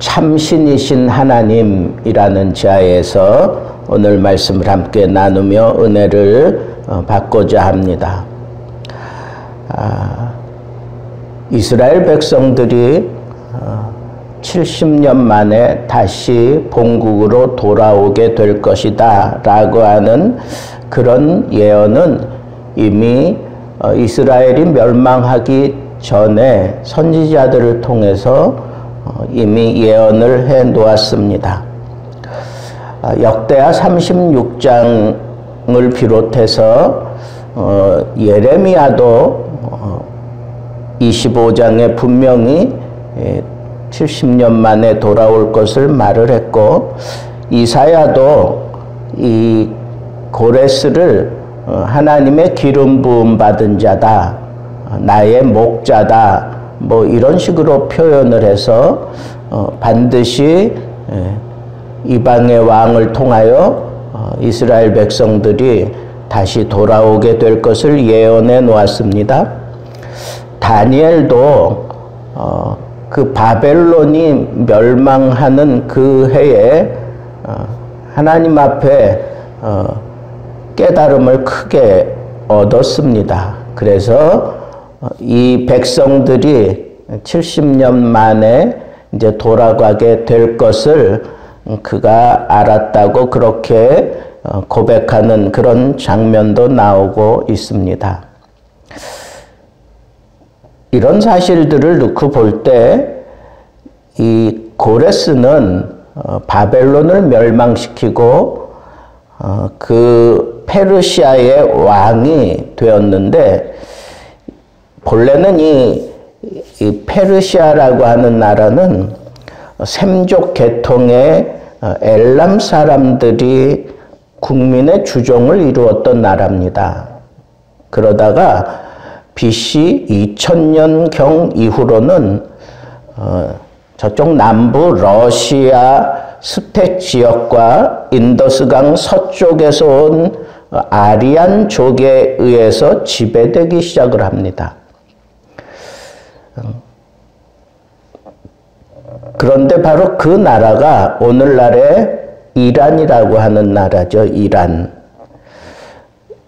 참신이신 하나님이라는 지하에서 오늘 말씀을 함께 나누며 은혜를 받고자 합니다. 이스라엘 백성들이 70년 만에 다시 본국으로 돌아오게 될 것이다 라고 하는 그런 예언은 이미 이스라엘이 멸망하기 전에 선지자들을 통해서 이미 예언을 해 놓았습니다. 역대하 36장을 비롯해서 예레미야도 25장에 분명히 70년 만에 돌아올 것을 말을 했고, 이사야도 이 고레스를 하나님의 기름 부음 받은 자다, 나의 목자다, 뭐 이런 식으로 표현을 해서 반드시 이방의 왕을 통하여 이스라엘 백성들이 다시 돌아오게 될 것을 예언해 놓았습니다. 다니엘도 그 바벨론이 멸망하는 그 해에 하나님 앞에 깨달음을 크게 얻었습니다. 그래서 이 백성들이 70년 만에 이제 돌아가게 될 것을 그가 알았다고 그렇게 고백하는 그런 장면도 나오고 있습니다. 이런 사실들을 놓고 볼 때 이 고레스는 바벨론을 멸망시키고 그 페르시아의 왕이 되었는데, 본래는 이 페르시아라고 하는 나라는 셈족 계통의 엘람 사람들이 국민의 주종을 이루었던 나라입니다. 그러다가 BC 2000년경 이후로는 저쪽 남부 러시아 스테 지역과 인더스강 서쪽에서 온 아리안족에 의해서 지배되기 시작을 합니다. 그런데 바로 그 나라가 오늘날의 이란이라고 하는 나라죠. 이란.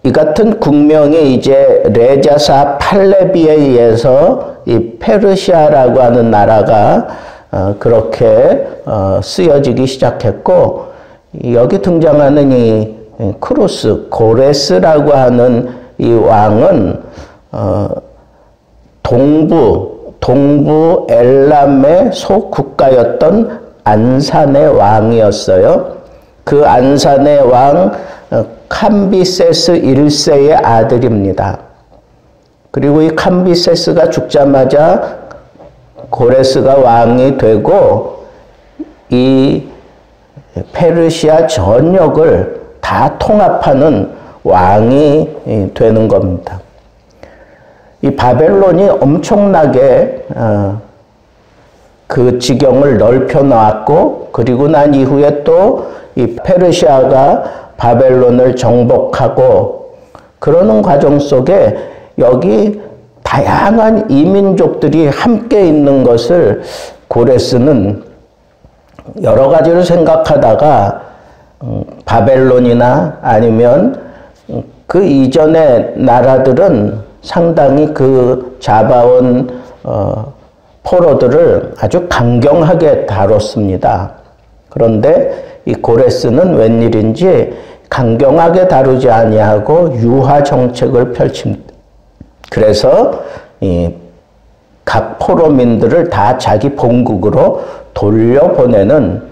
이 같은 국명이 이제 레자사 팔레비에 의해서 이 페르시아라고 하는 나라가 그렇게 쓰여지기 시작했고, 여기 등장하는 이 크루스, 고레스라고 하는 이 왕은 동부 엘람의 소국가였던 안산의 왕이었어요. 그 안산의 왕 캄비세스 1세의 아들입니다. 그리고 이 캄비세스가 죽자마자 고레스가 왕이 되고 이 페르시아 전역을 다 통합하는 왕이 되는 겁니다. 이 바벨론이 엄청나게 그 지경을 넓혀 놓았고, 그리고 난 이후에 또 이 페르시아가 바벨론을 정복하고, 그러는 과정 속에 여기 다양한 이민족들이 함께 있는 것을 고레스는 여러 가지로 생각하다가 바벨론이나 아니면 그 이전의 나라들은 상당히 그 잡아온 포로들을 아주 강경하게 다뤘습니다. 그런데 이 고레스는 웬일인지 강경하게 다루지 아니하고 유화 정책을 펼칩니다. 그래서 각 포로민들을 다 자기 본국으로 돌려보내는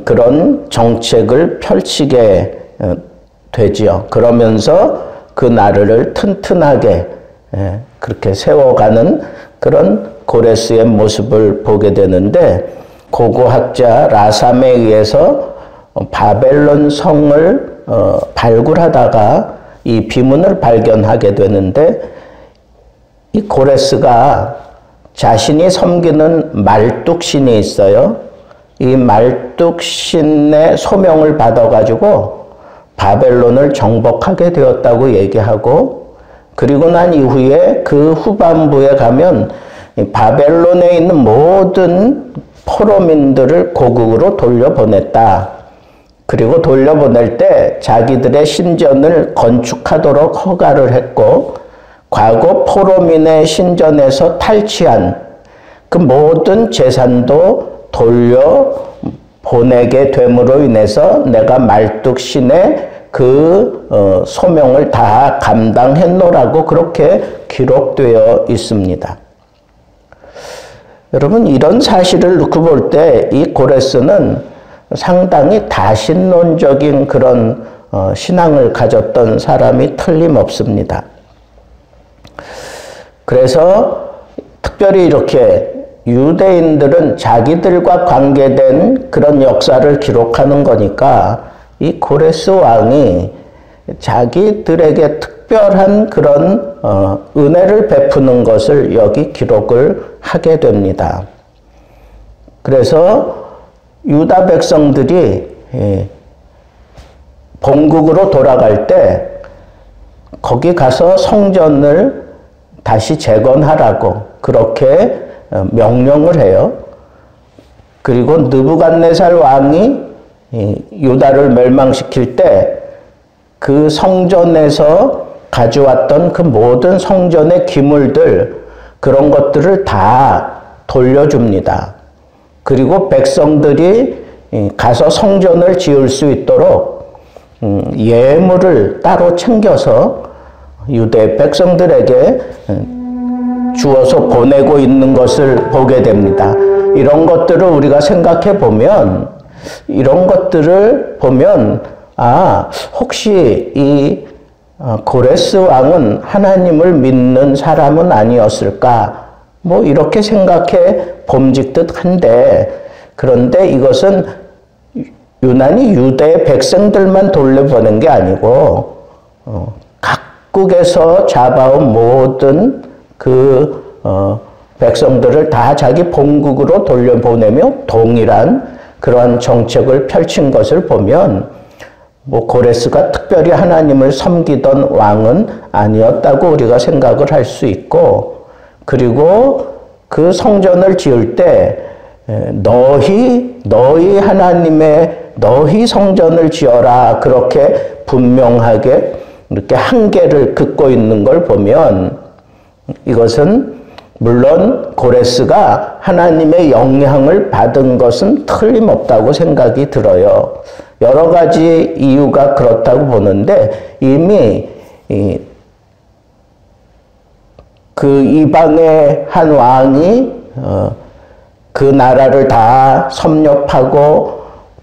그런 정책을 펼치게 되지요. 그러면서 그 나라를 튼튼하게 그렇게 세워가는 그런 고레스의 모습을 보게 되는데, 고고학자 라삼에 의해서 바벨론 성을 발굴하다가 이 비문을 발견하게 되는데, 이 고레스가 자신이 섬기는 말뚝신이 있어요. 이 말뚝신의 소명을 받아가지고 바벨론을 정복하게 되었다고 얘기하고, 그리고 난 이후에 그 후반부에 가면 바벨론에 있는 모든 포로민들을 고국으로 돌려보냈다. 그리고 돌려보낼 때 자기들의 신전을 건축하도록 허가를 했고, 과거 포로민의 신전에서 탈취한 그 모든 재산도 돌려보내게 됨으로 인해서 내가 말뚝신의 그 소명을 다 감당했노라고 그렇게 기록되어 있습니다. 여러분, 이런 사실을 놓고 볼 때 이 고레스는 상당히 다신론적인 그런 신앙을 가졌던 사람이 틀림없습니다. 그래서 특별히 이렇게 유대인들은 자기들과 관계된 그런 역사를 기록하는 거니까 이 고레스 왕이 자기들에게 특별한 그런 은혜를 베푸는 것을 여기 기록을 하게 됩니다. 그래서 유다 백성들이 본국으로 돌아갈 때 거기 가서 성전을 다시 재건하라고 그렇게 명령을 해요. 그리고 느부갓네살 왕이 유다를 멸망시킬 때 그 성전에서 가져왔던 그 모든 성전의 기물들, 그런 것들을 다 돌려줍니다. 그리고 백성들이 가서 성전을 지을 수 있도록 예물을 따로 챙겨서 유대 백성들에게 주어서 보내고 있는 것을 보게 됩니다. 이런 것들을 우리가 생각해 보면, 이런 것들을 보면 혹시 이 고레스 왕은 하나님을 믿는 사람은 아니었을까? 뭐 이렇게 생각해 봄직듯 한데, 그런데 이것은 유난히 유대 백성들만 돌려보낸 게 아니고 각국에서 잡아온 모든 그 백성들을 다 자기 본국으로 돌려보내며 동일한 그러한 정책을 펼친 것을 보면 뭐 고레스가 특별히 하나님을 섬기던 왕은 아니었다고 우리가 생각을 할 수 있고, 그리고 그 성전을 지을 때 너희 하나님의 너희 성전을 지어라, 그렇게 분명하게 이렇게 한계를 긋고 있는 걸 보면 이것은 물론 고레스가 하나님의 영향을 받은 것은 틀림없다고 생각이 들어요. 여러 가지 이유가 그렇다고 보는데, 이미 그 이방의 한 왕이 그 나라를 다 섭렵하고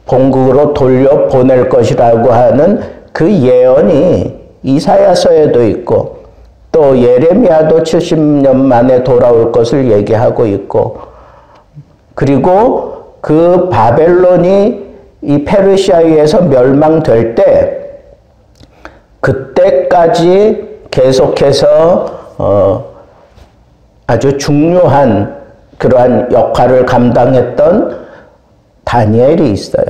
본국으로 돌려보낼 것이라고 하는 그 예언이 이사야서에도 있고, 또 예레미야도 70년 만에 돌아올 것을 얘기하고 있고, 그리고 그 바벨론이 이 페르시아에 의해서 멸망될 때 그때까지 계속해서 아주 중요한 그러한 역할을 감당했던 다니엘이 있어요.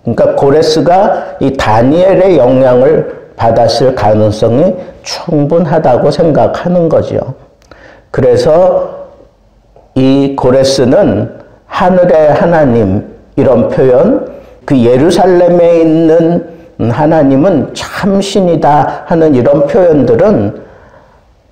그러니까 고레스가 이 다니엘의 영향을 받았을 가능성이 충분하다고 생각하는 거죠. 그래서 이 고레스는 하늘의 하나님, 이런 표현, 그 예루살렘에 있는 하나님은 참 신이다 하는 이런 표현들은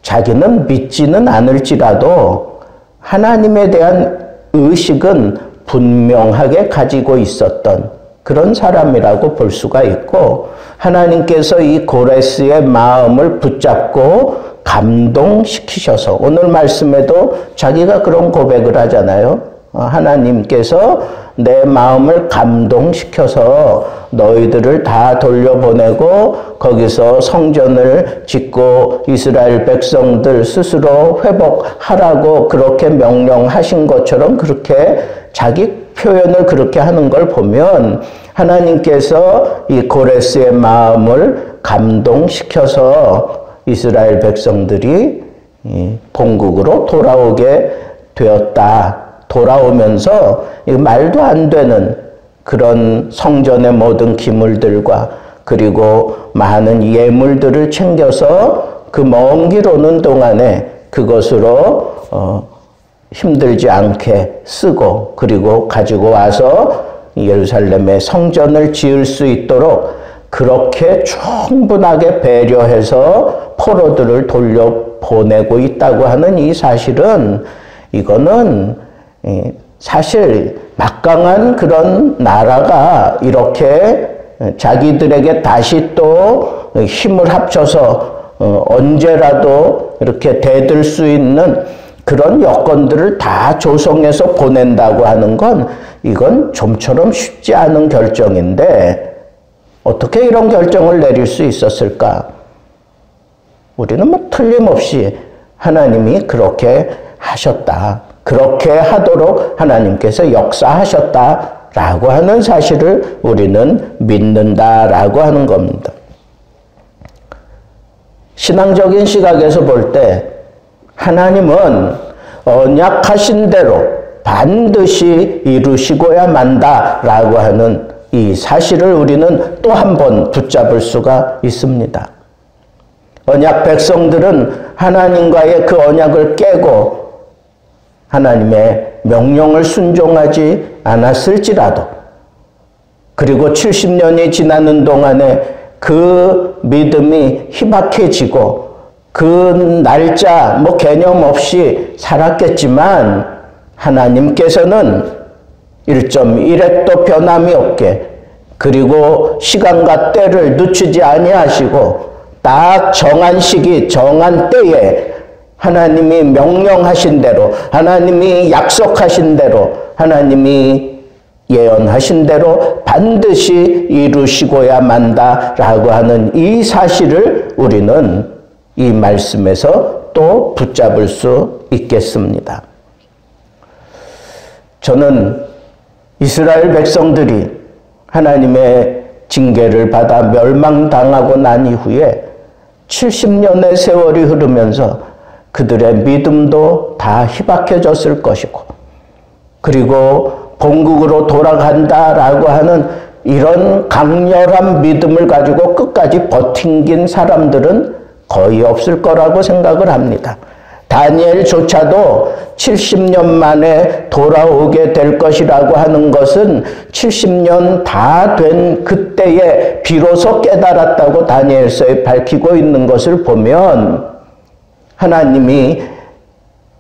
자기는 믿지는 않을지라도 하나님에 대한 의식은 분명하게 가지고 있었던 그런 사람이라고 볼 수가 있고, 하나님께서 이 고레스의 마음을 붙잡고 감동시키셔서, 오늘 말씀에도 자기가 그런 고백을 하잖아요. 하나님께서 내 마음을 감동시켜서 너희들을 다 돌려보내고 거기서 성전을 짓고 이스라엘 백성들 스스로 회복하라고 그렇게 명령하신 것처럼 그렇게 자기 표현을 그렇게 하는 걸 보면 하나님께서 이 고레스의 마음을 감동시켜서 이스라엘 백성들이 본국으로 돌아오게 되었다. 돌아오면서 말도 안 되는 그런 성전의 모든 기물들과 그리고 많은 예물들을 챙겨서 그 먼 길 오는 동안에 그것으로 힘들지 않게 쓰고 그리고 가지고 와서 예루살렘에 성전을 지을 수 있도록 그렇게 충분하게 배려해서 포로들을 돌려보내고 있다고 하는 이 사실은 이거는 사실 막강한 그런 나라가 이렇게 자기들에게 다시 또 힘을 합쳐서 언제라도 이렇게 대들 수 있는 그런 여건들을 다 조성해서 보낸다고 하는 건 이건 좀처럼 쉽지 않은 결정인데 어떻게 이런 결정을 내릴 수 있었을까? 우리는 뭐 틀림없이 하나님이 그렇게 하셨다. 그렇게 하도록 하나님께서 역사하셨다라고 하는 사실을 우리는 믿는다라고 하는 겁니다. 신앙적인 시각에서 볼 때 하나님은 언약하신 대로 반드시 이루시고야 만다라고 하는 이 사실을 우리는 또 한 번 붙잡을 수가 있습니다. 언약 백성들은 하나님과의 그 언약을 깨고 하나님의 명령을 순종하지 않았을지라도 그리고 70년이 지나는 동안에 그 믿음이 희박해지고 그 날짜 뭐 개념 없이 살았겠지만 하나님께서는 1.1획도 변함이 없게 그리고 시간과 때를 늦추지 아니하시고 딱 정한 시기 정한 때에 하나님이 명령하신 대로 하나님이 약속하신 대로 하나님이 예언하신 대로 반드시 이루시고야 만다라고 하는 이 사실을 우리는 이 말씀에서 또 붙잡을 수 있겠습니다. 저는 이스라엘 백성들이 하나님의 징계를 받아 멸망당하고 난 이후에 70년의 세월이 흐르면서 그들의 믿음도 다 희박해졌을 것이고 그리고 본국으로 돌아간다라고 하는 이런 강렬한 믿음을 가지고 끝까지 버틴긴 사람들은 거의 없을 거라고 생각을 합니다. 다니엘조차도 70년 만에 돌아오게 될 것이라고 하는 것은 70년 다 된 그때에 비로소 깨달았다고 다니엘서에 밝히고 있는 것을 보면 하나님이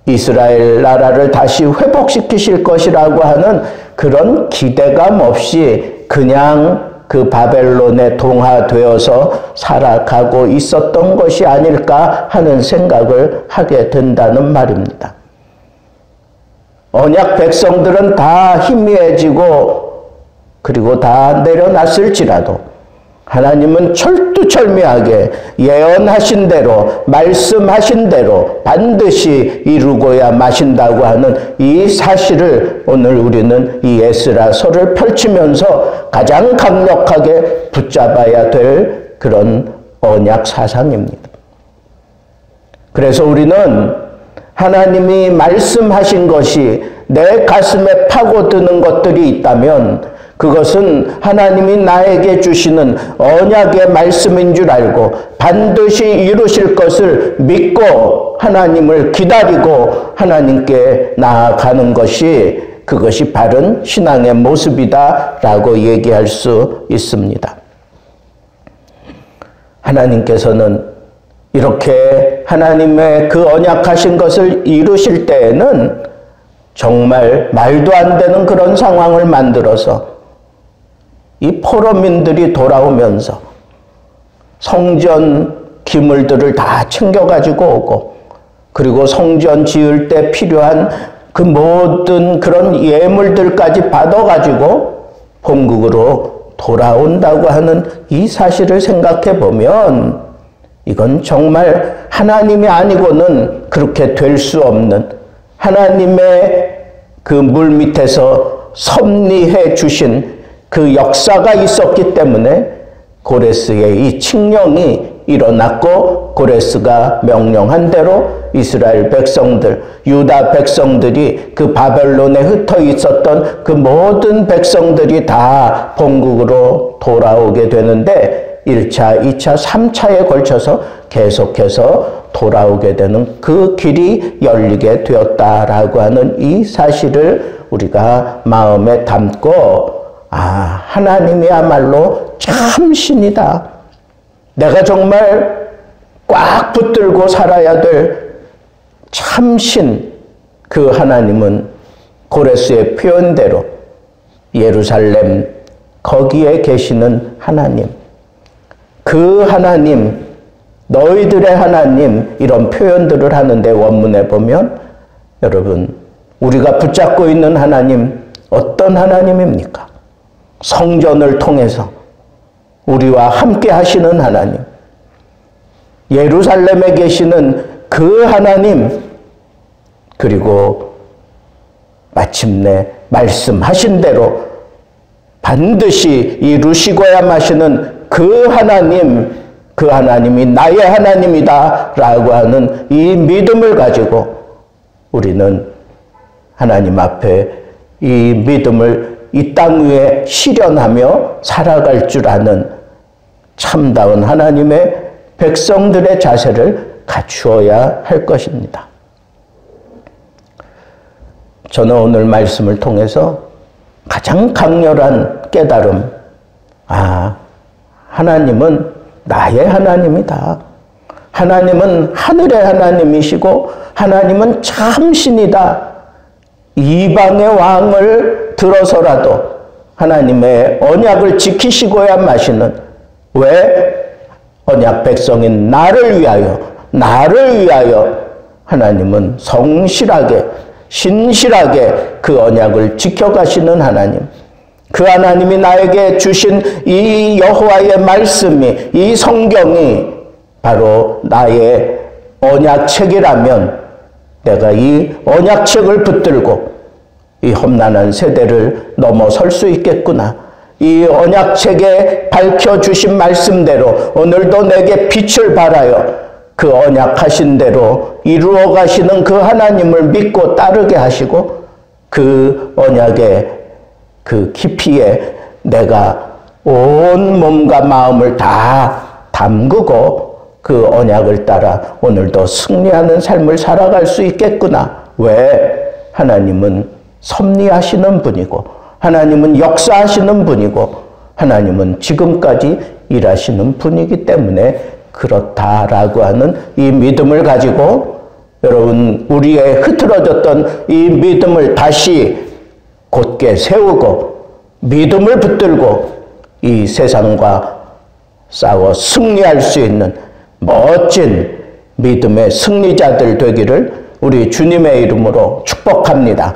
이스라엘 나라를 다시 회복시키실 것이라고 하는 그런 기대감 없이 그냥 그 바벨론에 동화되어서 살아가고 있었던 것이 아닐까 하는 생각을 하게 된다는 말입니다. 언약 백성들은 다 희미해지고 그리고 다 내려놨을지라도 하나님은 철두철미하게 예언하신 대로 말씀하신 대로 반드시 이루고야 마신다고 하는 이 사실을 오늘 우리는 이 에스라서를 펼치면서 가장 강력하게 붙잡아야 될 그런 언약 사상입니다. 그래서 우리는 하나님이 말씀하신 것이 내 가슴에 파고드는 것들이 있다면 그것은 하나님이 나에게 주시는 언약의 말씀인 줄 알고 반드시 이루실 것을 믿고 하나님을 기다리고 하나님께 나아가는 것이 그것이 바른 신앙의 모습이다라고 얘기할 수 있습니다. 하나님께서는 이렇게 하나님의 그 언약하신 것을 이루실 때에는 정말 말도 안 되는 그런 상황을 만들어서 이 포로민들이 돌아오면서 성전 기물들을 다 챙겨가지고 오고 그리고 성전 지을 때 필요한 그 모든 그런 예물들까지 받아가지고 본국으로 돌아온다고 하는 이 사실을 생각해 보면 이건 정말 하나님이 아니고는 그렇게 될 수 없는 하나님의 그 물 밑에서 섭리해 주신 그 역사가 있었기 때문에 고레스의 이 칙령이 일어났고 고레스가 명령한 대로 이스라엘 백성들, 유다 백성들이 그 바벨론에 흩어 있었던 그 모든 백성들이 다 본국으로 돌아오게 되는데 1차, 2차, 3차에 걸쳐서 계속해서 돌아오게 되는 그 길이 열리게 되었다라고 하는 이 사실을 우리가 마음에 담고, 아, 하나님이야말로 참 신이다. 내가 정말 꽉 붙들고 살아야 될 참신, 그 하나님은 고레스의 표현대로 예루살렘 거기에 계시는 하나님, 그 하나님, 너희들의 하나님, 이런 표현들을 하는데 원문에 보면 여러분, 우리가 붙잡고 있는 하나님 어떤 하나님입니까? 성전을 통해서 우리와 함께 하시는 하나님, 예루살렘에 계시는 그 하나님, 그리고 마침내 말씀하신 대로 반드시 이루시고야 마시는 그 하나님, 그 하나님이 나의 하나님이다 라고 하는 이 믿음을 가지고 우리는 하나님 앞에 이 믿음을 이 땅 위에 실현하며 살아갈 줄 아는 참다운 하나님의 백성들의 자세를 갖추어야 할 것입니다. 저는 오늘 말씀을 통해서 가장 강렬한 깨달음, 아, 하나님은 나의 하나님이다. 하나님은 하늘의 하나님이시고 하나님은 참신이다. 이방의 왕을 들어서라도 하나님의 언약을 지키시고야 마시는, 왜? 언약 백성인 나를 위하여 하나님은 성실하게 신실하게 그 언약을 지켜가시는 하나님, 그 하나님이 나에게 주신 이 여호와의 말씀이, 이 성경이 바로 나의 언약책이라면 내가 이 언약책을 붙들고 이 험난한 세대를 넘어설 수 있겠구나. 이 언약책에 밝혀주신 말씀대로 오늘도 내게 빛을 발하여 그 언약하신 대로 이루어 가시는 그 하나님을 믿고 따르게 하시고, 그 언약의 그 깊이에 내가 온 몸과 마음을 다 담그고 그 언약을 따라 오늘도 승리하는 삶을 살아갈 수 있겠구나. 왜? 하나님은 섭리하시는 분이고 하나님은 역사하시는 분이고 하나님은 지금까지 일하시는 분이기 때문에 그렇다라고 하는 이 믿음을 가지고 여러분, 우리의 흐트러졌던 이 믿음을 다시 곧게 세우고 믿음을 붙들고 이 세상과 싸워 승리할 수 있는 멋진 믿음의 승리자들 되기를 우리 주님의 이름으로 축복합니다.